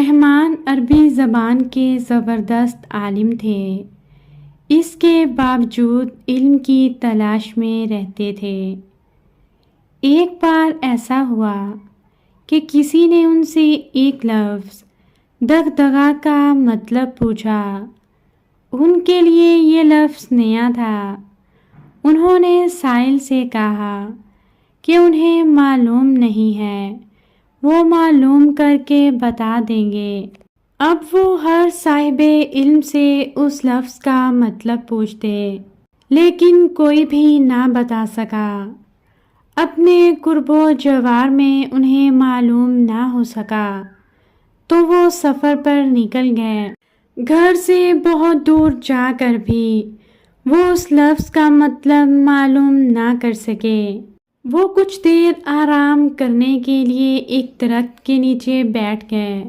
رحمان عربی زبان کے زبردست عالم تھے، اس کے باوجود علم کی تلاش میں رہتے تھے۔ ایک بار ایسا ہوا کہ کسی نے ان سے ایک لفظ دغدغہ کا مطلب پوچھا۔ ان کے لیے یہ لفظ نیا تھا۔ انہوں نے سائل سے کہا کہ انہیں معلوم نہیں ہے، وہ معلوم کر کے بتا دیں گے۔ اب وہ ہر صاحب علم سے اس لفظ کا مطلب پوچھتے، لیکن کوئی بھی نہ بتا سکا۔ اپنے قرب و جوار میں انہیں معلوم نہ ہو سکا تو وہ سفر پر نکل گئے۔ گھر سے بہت دور جا کر بھی وہ اس لفظ کا مطلب معلوم نہ کر سکے۔ وہ کچھ دیر آرام کرنے کے لیے ایک درخت کے نیچے بیٹھ گئے۔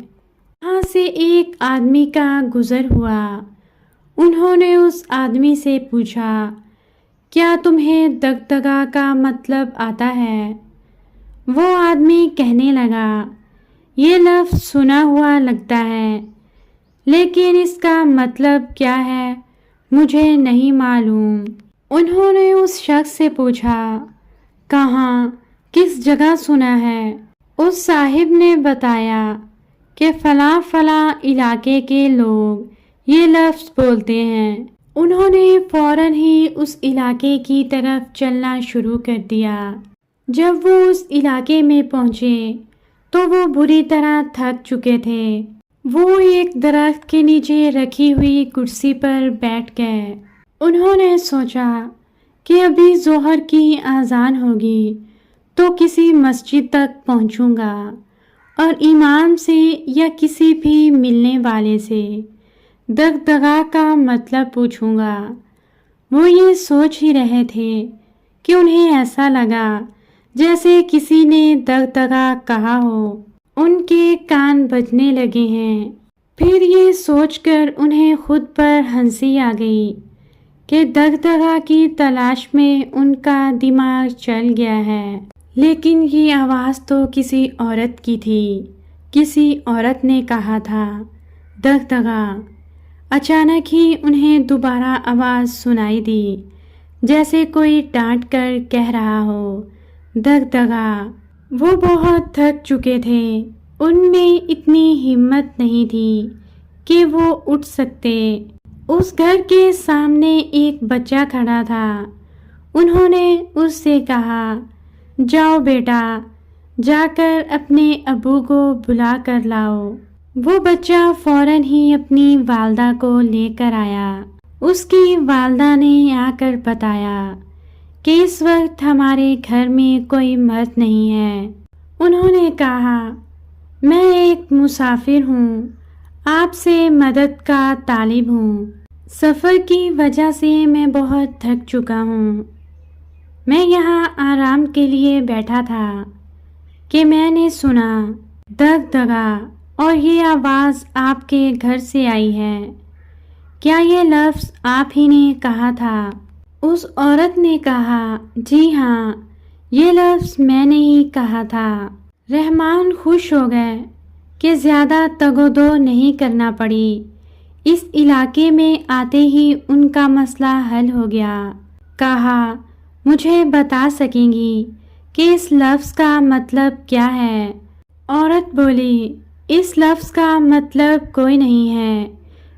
وہاں سے ایک آدمی کا گزر ہوا۔ انہوں نے اس آدمی سے پوچھا، کیا تمہیں دغدغہ کا مطلب آتا ہے؟ وہ آدمی کہنے لگا، یہ لفظ سنا ہوا لگتا ہے، لیکن اس کا مطلب کیا ہے مجھے نہیں معلوم۔ انہوں نے اس شخص سے پوچھا، کہاں، کس جگہ سنا ہے؟ اس صاحب نے بتایا کہ فلاں فلاں علاقے کے لوگ یہ لفظ بولتے ہیں۔ انہوں نے فوراً ہی اس علاقے کی طرف چلنا شروع کر دیا۔ جب وہ اس علاقے میں پہنچے تو وہ بری طرح تھک چکے تھے۔ وہ ایک درخت کے نیچے رکھی ہوئی کرسی پر بیٹھ گئے۔ انہوں نے سوچا کہ ابھی ظہر کی اذان ہوگی تو کسی مسجد تک پہنچوں گا اور امام سے یا کسی بھی ملنے والے سے دغدغہ کا مطلب پوچھوں گا۔ وہ یہ سوچ ہی رہے تھے کہ انہیں ایسا لگا جیسے کسی نے دغدغہ کہا ہو، ان کے کان بجنے لگے ہیں۔ پھر یہ سوچ کر انہیں خود پر ہنسی آ گئی کہ دغدغہ کی تلاش میں ان کا دماغ چل گیا ہے۔ لیکن یہ آواز تو کسی عورت کی تھی۔ کسی عورت نے کہا تھا دغدغہ۔ اچانک ہی انہیں دوبارہ آواز سنائی دی، جیسے کوئی ڈانٹ کر کہہ رہا ہو، دغدغہ۔ وہ بہت تھک چکے تھے، ان میں اتنی ہمت نہیں تھی کہ وہ اٹھ سکتے۔ اس گھر کے سامنے ایک بچہ کھڑا تھا۔ انہوں نے اس سے کہا، جاؤ بیٹا، جا کر اپنے ابو کو بلا کر لاؤ۔ وہ بچہ فوراً ہی اپنی والدہ کو لے کر آیا۔ اس کی والدہ نے آ کر بتایا کہ اس وقت ہمارے گھر میں کوئی مرد نہیں ہے۔ انہوں نے کہا، میں ایک مسافر ہوں، آپ سے مدد کا طالب ہوں۔ سفر کی وجہ سے میں بہت تھک چکا ہوں۔ میں یہاں آرام کے لیے بیٹھا تھا کہ میں نے سنا دغدغہ اور یہ آواز آپ کے گھر سے آئی ہے۔ کیا یہ لفظ آپ ہی نے کہا تھا؟ اس عورت نے کہا، جی ہاں، یہ لفظ میں نے ہی کہا تھا۔ رحمان خوش ہو گئے کہ زیادہ تگ و دو نہیں کرنا پڑی۔ اس علاقے میں آتے ہی ان کا مسئلہ حل ہو گیا۔ کہا، مجھے بتا سکیں گی کہ اس لفظ کا مطلب کیا ہے؟ عورت بولی، اس لفظ کا مطلب کوئی نہیں ہے،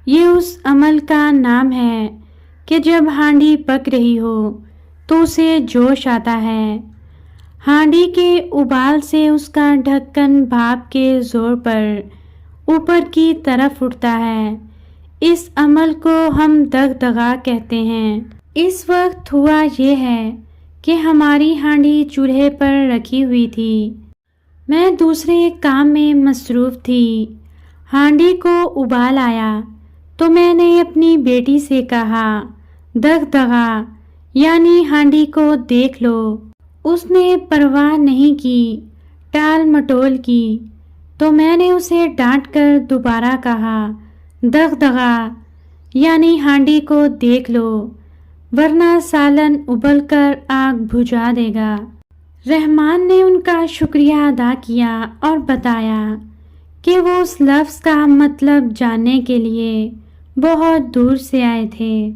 یہ اس عمل کا نام ہے کہ جب ہانڈی پک رہی ہو تو اسے جوش آتا ہے۔ ہانڈی کے ابال سے اس کا ڈھکن بھاپ کے زور پر اوپر کی طرف اٹھتا ہے۔ اس عمل کو ہم دغدغہ کہتے ہیں۔ اس وقت ہوا یہ ہے کہ ہماری ہانڈی چولہے پر رکھی ہوئی تھی، میں دوسرے کام میں مصروف تھی۔ ہانڈی کو ابال آیا تو میں نے اپنی بیٹی سے کہا، دغدغہ یعنی ہانڈی کو دیکھ لو۔ اس نے پرواہ نہیں کی، ٹال مٹول کی، تو میں نے اسے ڈانٹ کر دوبارہ کہا، دغدغہ یعنی ہانڈی کو دیکھ لو، ورنہ سالن ابل کر آگ بجھا دے گا۔ رحمان نے ان کا شکریہ ادا کیا اور بتایا کہ وہ اس لفظ کا مطلب جاننے کے لیے بہت دور سے آئے تھے۔